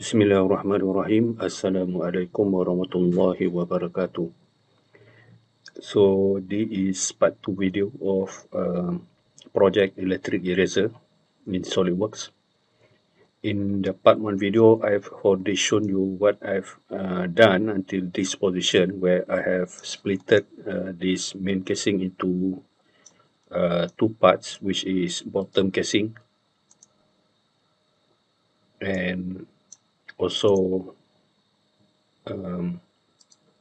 Bismillahirrahmanirrahim. Assalamualaikum warahmatullahi wabarakatuh. So this is part 2 video of project Electric Eraser in SolidWorks. In the part 1 video, I've already shown you what I've done until this position, where I have splitted this main casing into two parts, which is bottom casing and also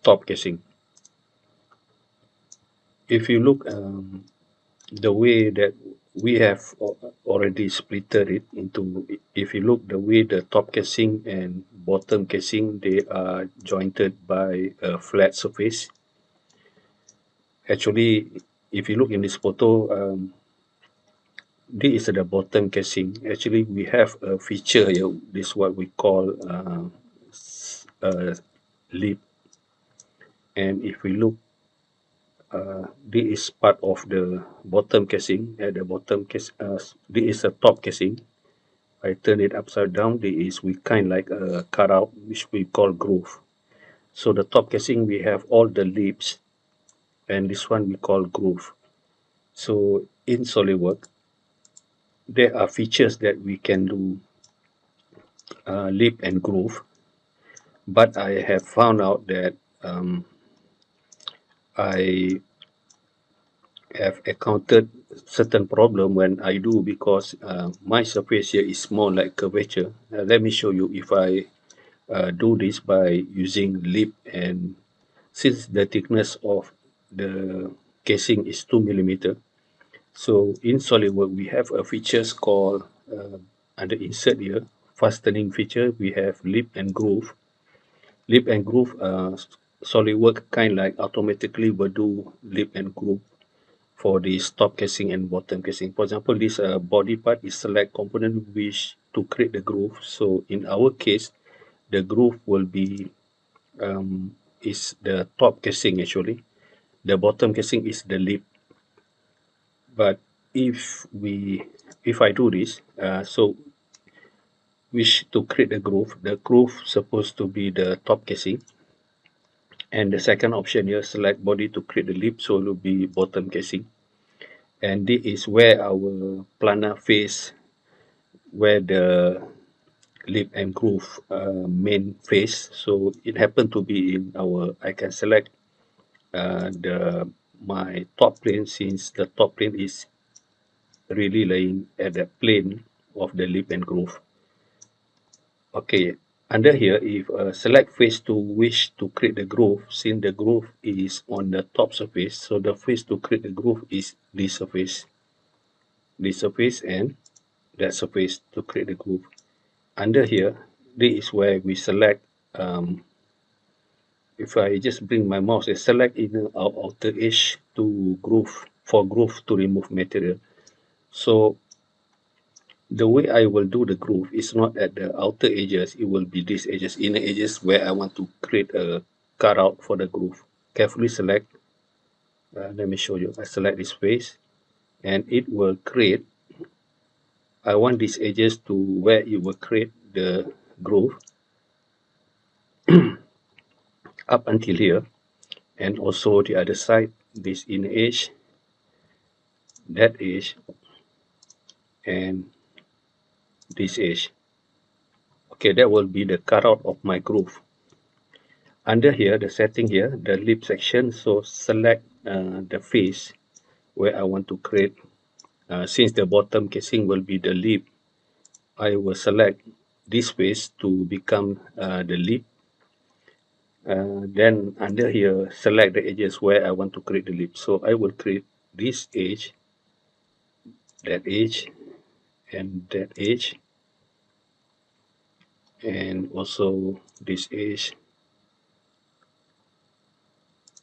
top casing. If you look the way that we have already splitted it into, if you look the way the top casing and bottom casing, they are jointed by a flat surface. Actually, if you look in this photo, this is the bottom casing. Actually, we have a feature here. This is what we call lip. And if we look, this is part of the bottom casing. At the bottom case, this is a top casing. I turn it upside down. This is we kind like a cutout, which we call groove. So the top casing, we have all the lips, and this one we call groove. So in SolidWorks, there are features that we can do lip and groove, but I have found out that I have encountered certain problem when I do, because my surface here is more like curvature. Let me show you if I do this by using lip, and since the thickness of the casing is 2 mm, so in SolidWorks we have a features called under insert here, fastening feature. We have lip and groove. Lip and groove, SolidWorks kind like automatically will do lip and groove for this top casing and bottom casing. For example, this body part is select component wish to create the groove. So in our case, the groove will be is the top casing actually. The bottom casing is the lip. But if I do this, so wish to create the groove supposed to be the top casing. And the second option here, select body to create the lip, so it will be bottom casing. And this is where our planar face, where the lip and groove main face. So it happened to be in our, I can select my top plane, since the top plane is really laying at the plane of the lip and groove. Okay, under here, if select face to wish to create the groove, since the groove is on the top surface, so the face to create the groove is this surface and that surface to create the groove. Under here, this is where we select, if I just bring my mouse and select inner or outer edge to groove, for groove to remove material. So the way I will do the groove is not at the outer edges, it will be these edges, inner edges, where I want to create a cutout for the groove. Carefully select, let me show you. I select this face and it will create, I want these edges to where it will create the groove up until here, and also the other side, this inner edge, that edge, and this edge. Okay, that will be the cutout of my groove. Under here, the setting here, the lip section, so select the face where I want to create. Since the bottom casing will be the lip, I will select this face to become the lip. Then under here, select the edges where I want to create the lip. So I will create this edge, that edge, and that edge, and also this edge,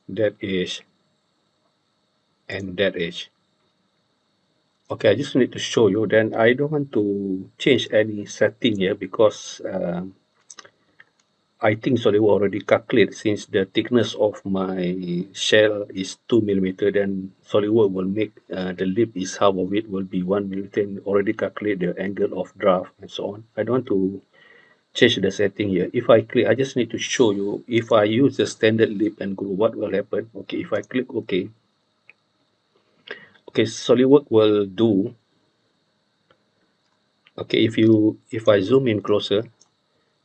that edge, and that edge. Okay, I just need to show you. Then I don't want to change any setting here, because I think SolidWorks already calculate, since the thickness of my shell is 2 mm, then SolidWorks will make the lip is half of it will be 1 mm, and already calculate the angle of draft and so on. I don't want to change the setting here. If I click, I just need to show you, if I use the standard lip and groove, what will happen? Okay, if I click OK, okay, SolidWorks will do, okay, if I zoom in closer,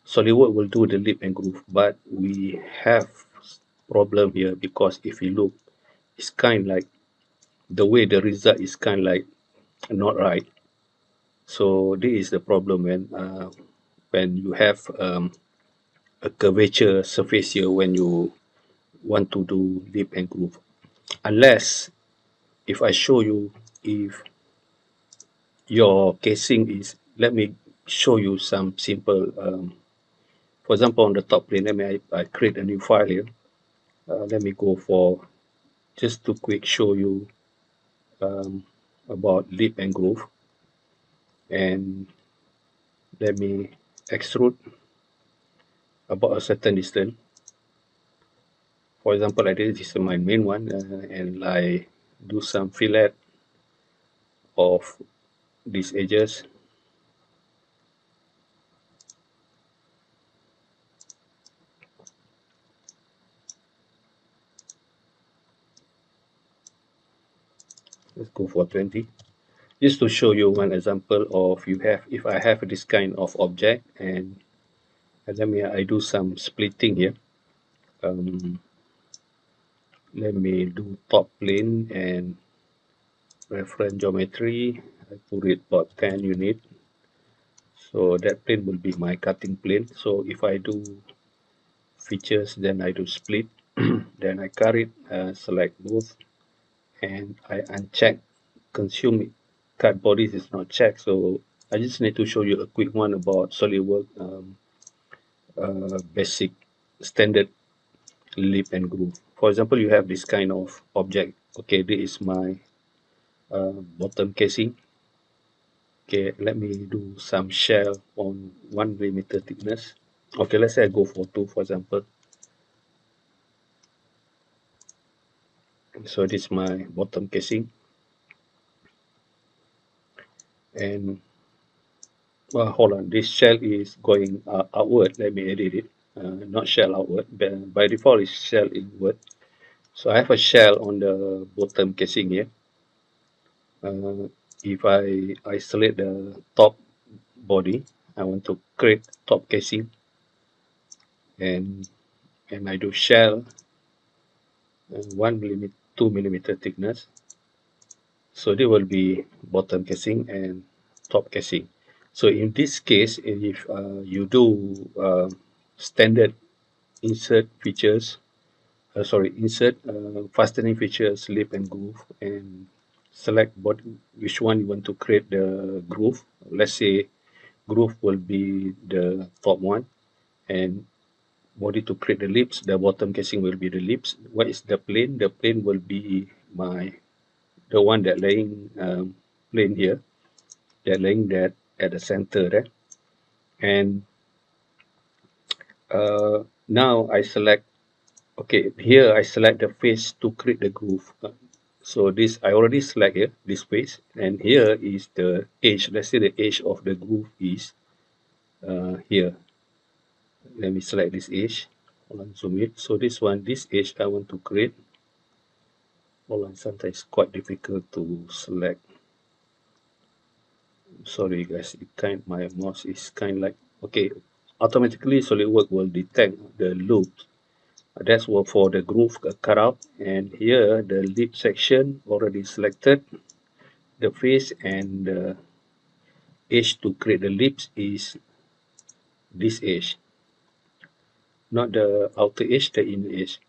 SolidWorks will do the lip and groove, but we have problem here because if you look, it's kind of like the way the result is kind of like not right. So this is the problem when you have a curvature surface here when you want to do lip and groove. Unless if I show you, if your casing is, let me show you some simple, for example, on the top plane, let me I create a new file here. Let me go for, just to quick show you about lip and groove, and let me extrude about a certain distance. For example, like this is my main one, and I do some fillet of these edges. Let's go for 20. Just to show you one example of, you have, if I have this kind of object, and let me, I do some splitting here. Let me do top plane and reference geometry. I put it about 10 unit. So that plane will be my cutting plane. So if I do features, then I do split, then I cut it, select both, and I uncheck consume cut bodies is not checked. So I just need to show you a quick one about SolidWorks basic standard lip and groove. For example, you have this kind of object. Okay, this is my bottom casing. Okay, let me do some shell on 1 millimeter thickness. Okay, let's say I go for 2, for example. So this is my bottom casing, and well, hold on, this shell is going outward. Let me edit it. Not shell outward, but by default it's shell inward. So I have a shell on the bottom casing here. If I isolate the top body, I want to create top casing, and I do shell 1 millimeter, 2 millimeter thickness. So they will be bottom casing and top casing. So in this case, if you do standard insert features, insert fastening features, lip and groove, and select which one you want to create the groove. Let's say groove will be the top one, and body to create the lips, the bottom casing will be the lips. What is the plane? The plane will be the one that laying plane here. They're laying that at the center there. And now I select, okay, here I select the face to create the groove. So this, I already select here, this face, and here is the edge. Let's say the edge of the groove is here. Let me select this edge. Hold on, zoom it. So this one, this edge I want to create. Hold on, sometimes it's quite difficult to select. Sorry guys, my mouse is kind like, okay, automatically SolidWorks will detect the loop. That's what for the groove cutout, and here the lip section already selected. The face and the edge to create the lips is this edge, not the outer edge, the inner edge.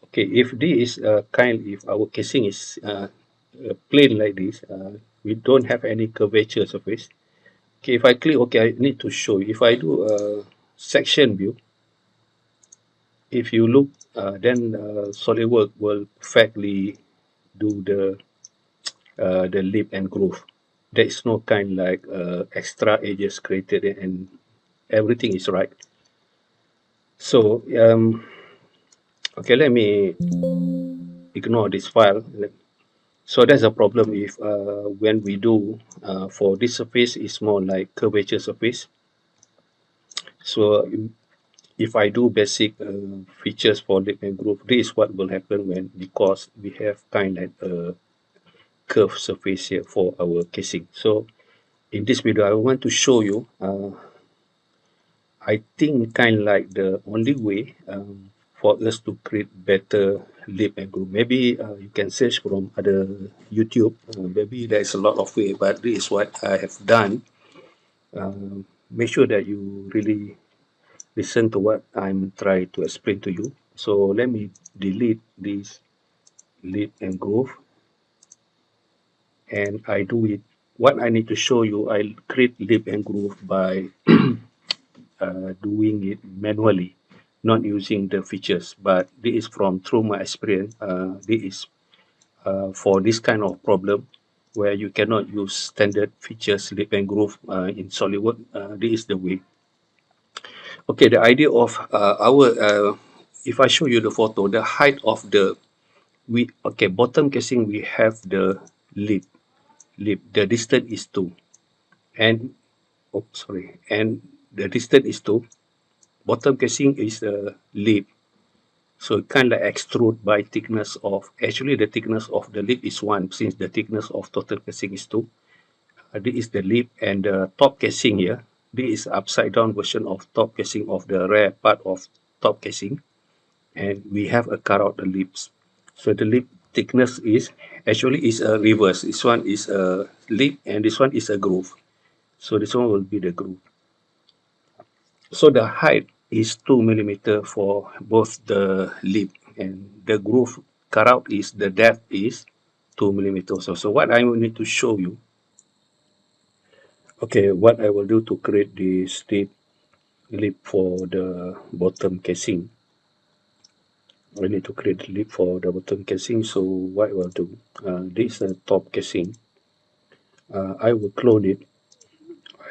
Okay, if this is if our casing is plain like this, we don't have any curvature surface. Okay, if I click OK, I need to show you. If I do a section view, if you look, then SolidWorks will perfectly do the lip and groove. There is no kind like extra edges created, and everything is right. So okay, let me ignore this file. So that's a problem if when we do for this surface is more like curvature surface. So if I do basic features for lip and groove, this is what will happen when, because we have kind of a curved surface here for our casing. So in this video, I want to show you, I think kind of like the only way for us to create better lip and groove. Maybe you can search from other YouTube. Maybe there's a lot of way, but this is what I have done. Make sure that you really listen to what I'm trying to explain to you. So let me delete this lip and groove, and I do it. What I need to show you, I create lip and groove by doing it manually, not using the features. But this is from through my experience. This is for this kind of problem where you cannot use standard features lip and groove in SolidWorks. This is the way. Okay, the idea of if I show you the photo, the height of the bottom casing we have the lip. The distance is 2, and and the distance is 2. Bottom casing is a lip, so kind of extrude by thickness of, actually the thickness of the lip is 1, since the thickness of total casing is 2. This is the lip, and the top casing here, this is upside down version of top casing of the rear part of top casing, and we have a cut out the lips. So the lip thickness is actually is a reverse. This one is a lip and this one is a groove. So this one will be the groove. So the height is 2 mm for both the lip, and the groove cutout is, the depth is 2 mm also. So what I will need to show you, okay, what I will do to create this lip for the bottom casing. I need to create the lip for the bottom casing. So what I will do, this is a top casing. I will clone it.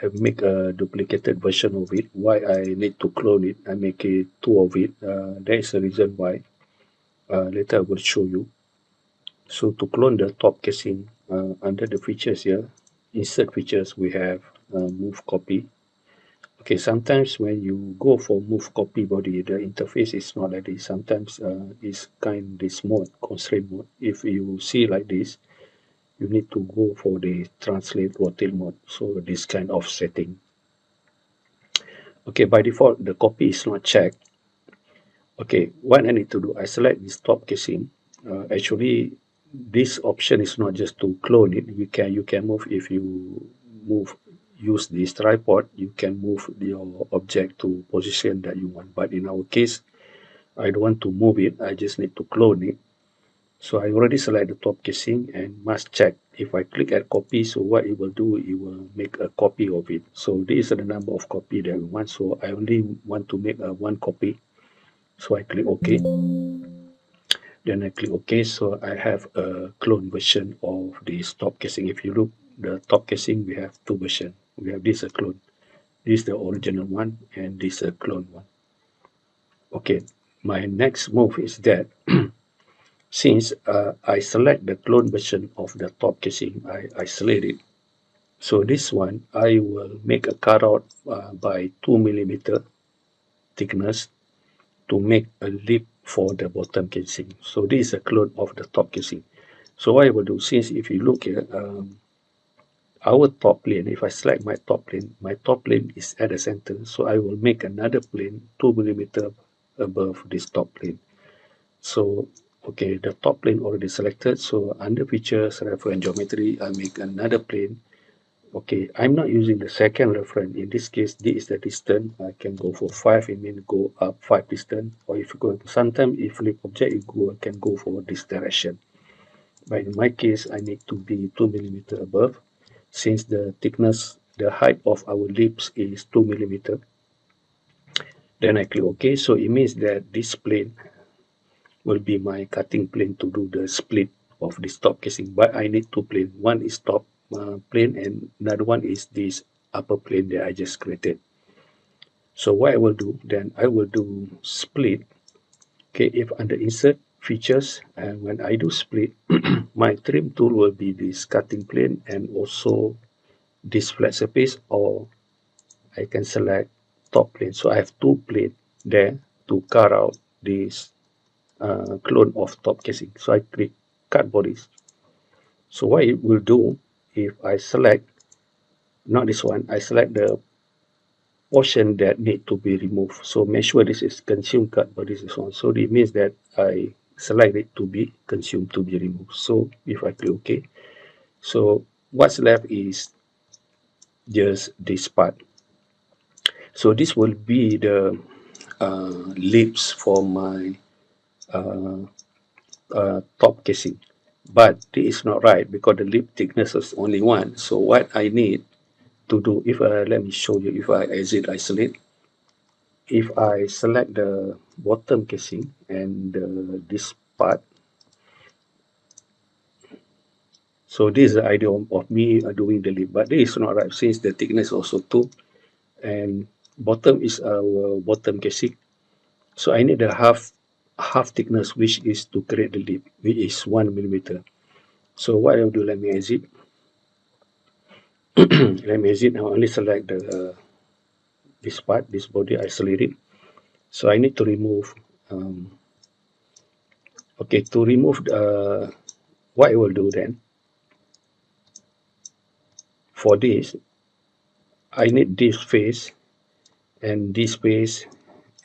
I make a duplicated version of it. Why I need to clone it? I make it 2 of it. There is a reason why. Later I will show you. So to clone the top casing, under the features here, insert features, we have move copy. Okay, sometimes when you go for move copy body, the interface is not like this. Sometimes it's kind this mode, constraint mode. If you see like this, you need to go for the translate rotate mode. So this kind of setting. Okay, by default, the copy is not checked. Okay, what I need to do, I select this top casing. Actually, this option is not just to clone it. You can move, if you use this tripod, you can move your object to position that you want. But in our case, I don't want to move it. I just need to clone it. So I already select the top casing and must check. If I click at copy, so what it will do, it will make a copy of it. So this is the number of copy that we want. So I only want to make a 1 copy. So I click OK. Then I click OK. So I have a clone version of this top casing. If you look, the top casing, we have 2 versions. We have this a clone. This is the original one, and this a clone one. Okay, my next move is that since I select the clone version of the top casing, I select it. So this one, I will make a cutout by 2 mm thickness to make a lip for the bottom casing. So this is a clone of the top casing. So what I will do, since if you look here, our top plane, if I select my top plane is at the center. So I will make another plane 2 mm above this top plane. So, okay, the top plane already selected. So under features, reference geometry, I make another plane. Okay, I'm not using the second reference. In this case, this is the distance. I can go for 5, it means go up 5 distance. Or if you go, sometimes if flip object, I can go for this direction. But in my case, I need to be 2 mm above. Since the thickness, the height of our lips is 2 mm. Then I click OK. So it means that this plane will be my cutting plane to do the split of this top casing. But I need 2 planes. One is top plane and another one is this upper plane that I just created. So what I will do, then I will do split. Okay, if under insert features, and when I do split, my trim tool will be this cutting plane and also this flat surface, or I can select top plane. So I have two plates there to cut out this clone of top casing. So I click cut bodies. So what it will do, if I select, not this one, I select the portion that need to be removed. So make sure this is consumed cut, but this is one. So it means that I select it to be consumed, to be removed. So if I click OK, so what's left is just this part. So this will be the lips for my top casing. But this is not right because the lip thickness is only one. So what I need to do, if let me show you, if I exit isolate, if I select the bottom casing and this part, so this is the idea of me doing the lip, but this is not right since the thickness also 2 and bottom is our bottom casing. So I need the half thickness, which is to create the lip, which is 1 millimeter. So what I'll do, let me exit. Let me exit. I only select the this part, this body, isolate it. So I need to remove. Okay, to remove what I will do then. For this, I need this face and this face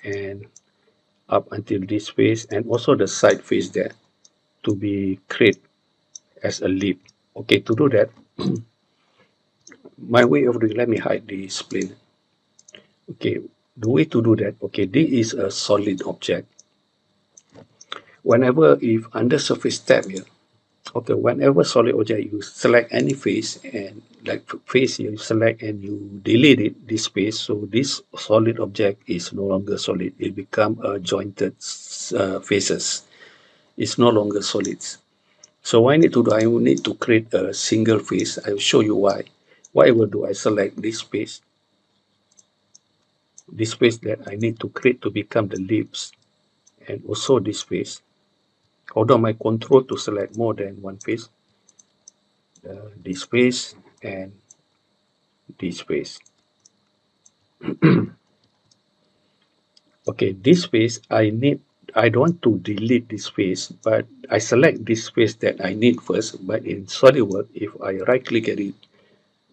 and up until this face and also the side face there to be create as a lip. Okay, to do that, my way of doing, let me hide this plane. Okay, the way to do that, okay, this is a solid object. Whenever, if under surface tab here, okay, whenever solid object, you select any face and like face here, you select and you delete it, this face. So this solid object is no longer solid. It become a jointed faces. It's no longer solids. So what I need to do, I will need to create a single face. I will show you why. What I will do, I select this face that I need to create to become the lips, and also this face. Hold on my control to select more than one face. This face and this face. Okay, this face I don't want to delete this face, but I select this face that I need first. But in SolidWorks, if I right click at it,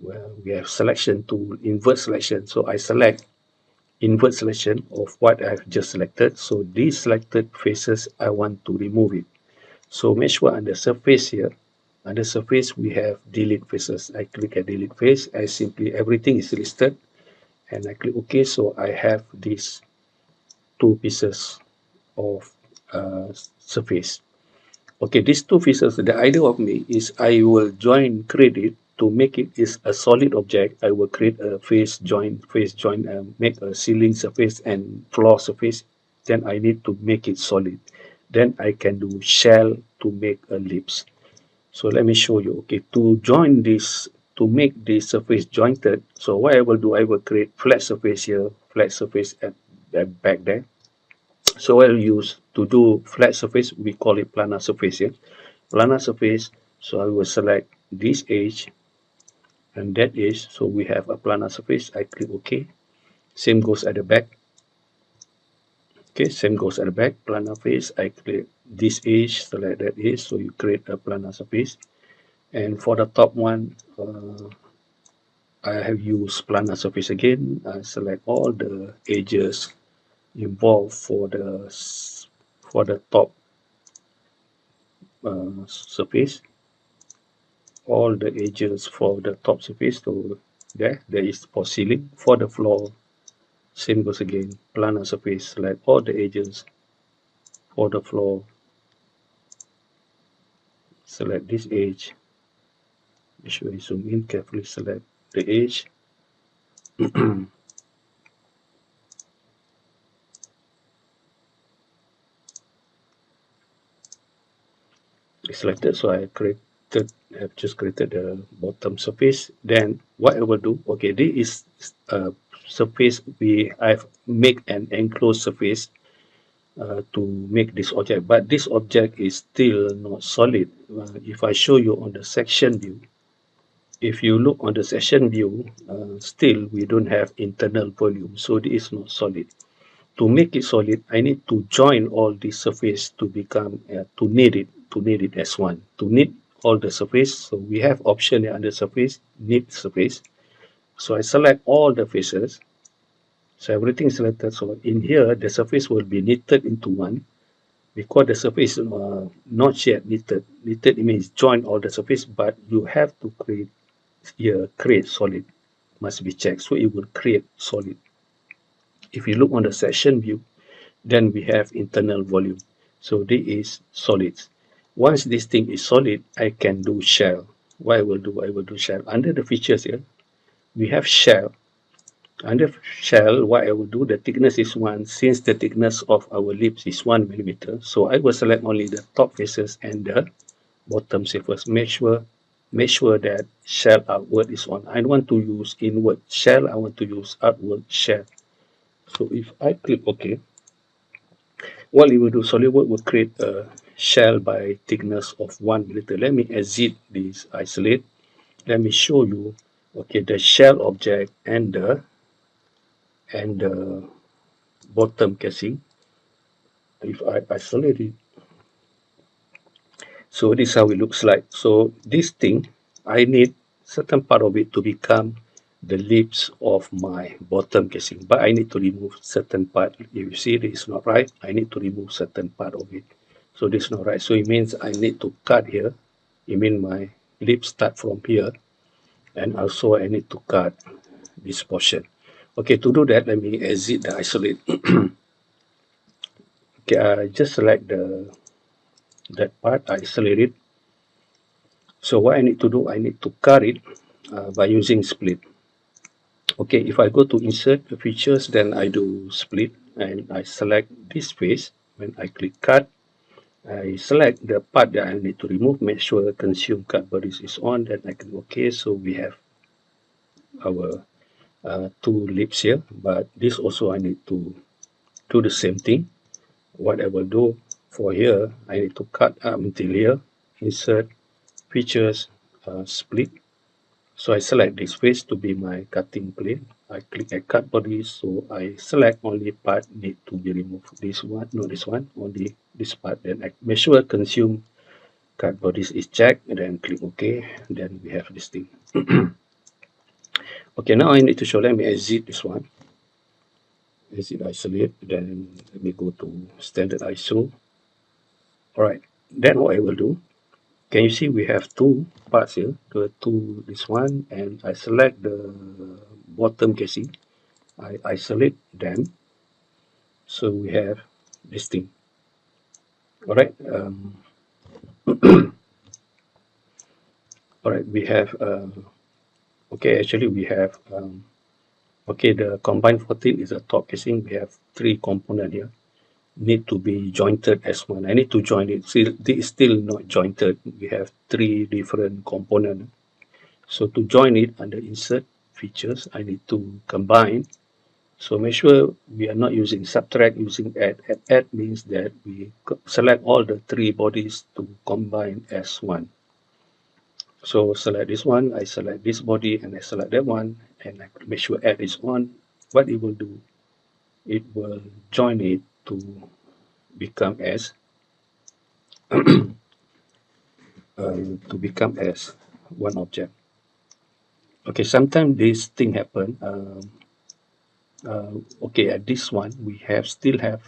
well, we have selection tool, invert selection. So I select invert selection of what I've just selected. So these selected faces, I want to remove it. So make sure under surface here, under surface we have delete faces. I click at delete face. I simply, everything is listed and I click OK. So I have these two pieces of surface. Okay, these two pieces, the idea of me is I will join credit to make it is a solid object. I will create a face join, make a ceiling surface and floor surface. Then I need to make it solid. Then I can do shell to make a lips. So let me show you. Okay, to join this, to make this surface jointed, so what I will do, I will create flat surface here, flat surface at back there. So I'll use to do flat surface, we call it planar surface here. Planar surface, so I will select this edge and that edge. So we have a planar surface. I click OK. Same goes at the back. Okay, same goes at the back. Planar face. I click this edge, select that edge. So you create a planar surface. And for the top one, I have used planar surface again. I select all the edges involved for the top surface, all the edges for the top surface. So there is for ceiling. For the floor, same goes again, planar surface, select all the edges for the floor, select this edge. Make sure you zoom in carefully, select the edge. It's selected, so I have just created the bottom surface. Then what I will do, okay, this is a surface I've make an enclosed surface to make this object, but this object is still not solid. If I show you on the section view, If you look on the session view, still we don't have internal volume, so it is not solid. To make it solid, I need to join all the surface to become to knit it as one. To knit all the surface, so we have option under surface, knit surface. So I select all the faces. So everything is selected. So in here, the surface will be knitted into one. Because the surface is not yet knitted. Knitted means join all the surface, but you have to create here, create solid. Must be checked. So it will create solid. If you look on the section view, then we have internal volume. So this is solids. Once this thing is solid, I can do shell. What I will do shell. Under the features here, we have shell. Under shell, what I will do, the thickness is 1. Since the thickness of our lips is 1 millimeter, so I will select only the top faces and the bottom surface. Make sure that shell outward is on. I don't want to use inward shell, I want to use outward shell. So if I click OK, what it will do, SolidWorks will create a shell by thickness of 1 millimeter. Let me exit this isolate. Let me show you, okay, the shell object and the bottom casing. If I isolate it, so this is how it looks like. So this thing, I need certain part of it to become the lips of my bottom casing, but I need to remove certain part. If you see this is not right, I need to remove certain part of it. So this is not right. So it means I need to cut here. It means my lips start from here, and also I need to cut this portion. Okay, to do that, let me exit the isolate. Okay, I just select that part, I isolate it. So what I need to do, I need to cut it by using split. Okay, if I go to insert the features, then I do split and I select this face. When I click cut, I select the part that I need to remove, make sure consume cut bodies is on, then I can OK. So we have our two lips here, but this also I need to do the same thing. What I will do for here, I need to cut up until here, insert features, split. So I select this face to be my cutting plane. I click at cut body, so I select only part need to be removed. This one, not this one, only this part. Then I make sure consume cut bodies is checked, and then click OK. Then we have this thing. Okay, now I need to show. Let me exit this one. Exit isolate. Then let me go to standard ISO. All right. Then what I will do. Can you see we have two parts here? This one, and I select the bottom casing. I isolate them, so we have this thing. All right. All right. We have. Okay. Actually, we have. Okay. The combined 14 is a top casing. We have 3 components here. Need to be jointed as one. I need to join it. See, this is still not jointed. We have 3 different components. So to join it under insert features, I need to combine. So make sure we are not using subtract, using add. Add means that we select all the 3 bodies to combine as one. So select this one, I select this body, and I select that one, and I make sure add is on. What it will do, it will join it to become as one object. Okay, sometimes this thing happen. Okay, at this one we still have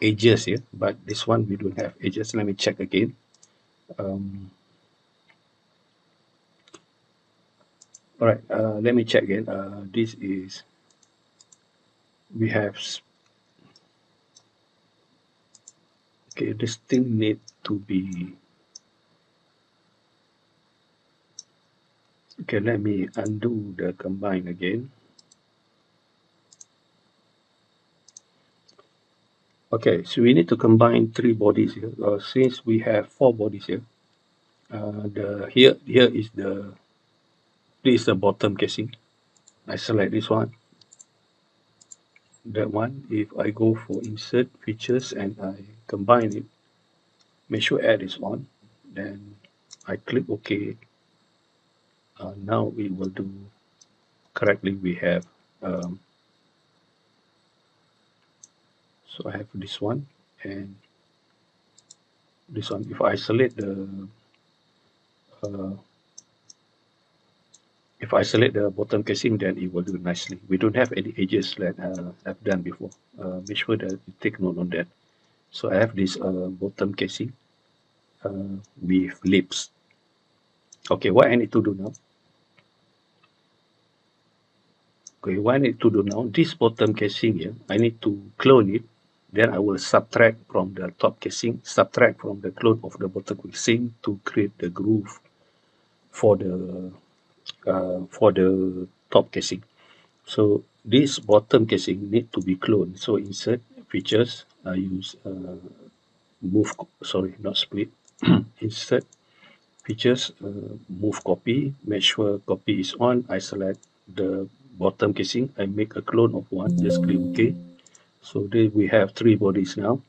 edges here, but this one we don't have edges. Let me check again. All right, let me check again. This is, we have, okay, this thing need to be, okay, let me undo the combine again. Okay, so we need to combine 3 bodies here. Since we have 4 bodies here, here is this is the bottom casing. I select this one, that one. If I go for insert features and I combine it, make sure add is on, then I click OK. Now it will do correctly. We have so I have this one and this one. If I select uh, the bottom casing, then it will do nicely. We don't have any edges like I've done before. Make sure that you take note on that. So I have this bottom casing with lips. Okay, what I need to do now? Okay, what I need to do now? This bottom casing here, I need to clone it. Then I will subtract from the top casing, subtract from the clone of the bottom casing to create the groove for the top casing. So this bottom casing need to be cloned. So insert features. I use move. Sorry, not split. Insert features. Move copy. Make sure copy is on. I select the bottom casing. I make a clone of one. Just click OK. So there we have 3 bodies now.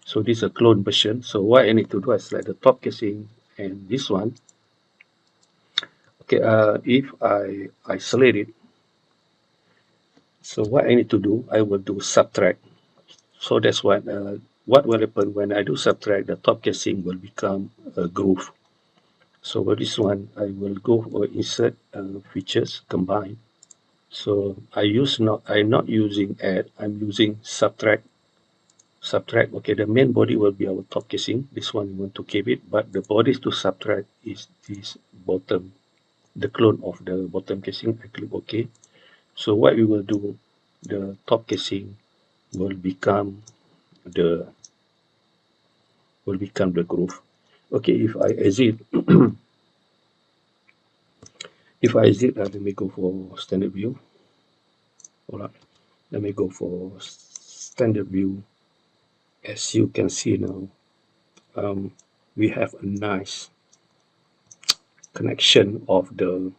So this is a clone version. So what I need to do, I select the top casing and this one. Okay, if I isolate it, so what I need to do, I will do subtract. So that's what will happen when I do subtract, the top casing will become a groove. So for this one, I will go for insert features, combine. So I'm not using add, I'm using subtract. Subtract, okay, the main body will be our top casing. This one we want to keep it, but the bodies to subtract is this bottom, the clone of the bottom casing. I click OK. So what we will do, the top casing will become the groove. Okay, if I exit, let me go for standard view. Hold on. Let me go for standard view. As you can see now, we have a nice connection of the,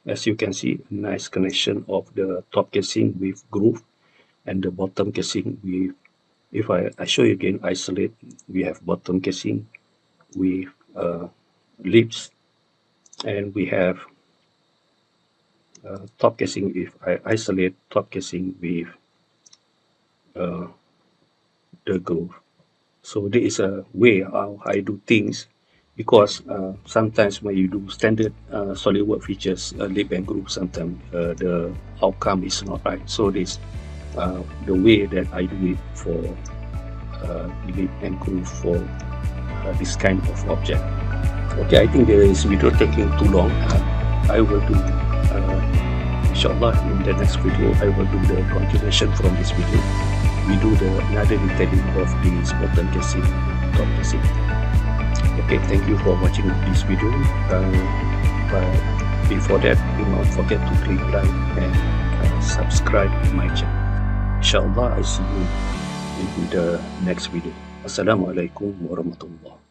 as you can see, nice connection of the top casing with groove and the bottom casing with, if I show you again, isolate, we have bottom casing with lips, and we have top casing. If I isolate top casing with the groove. So there is a way how I do things, because sometimes when you do standard SolidWorks features, lip and groove, sometimes the outcome is not right. So this the way that I do it for lip and groove for this kind of object. Okay, I think this video taking too long. I will do inshallah in the next video. I will do the continuation from this video. We do another detailing of this bottom casing, top casing. Okay, thank you for watching this video. But before that, do not forget to click like and subscribe to my channel. Inshallah, I see you in the next video. Assalamualaikum warahmatullahi.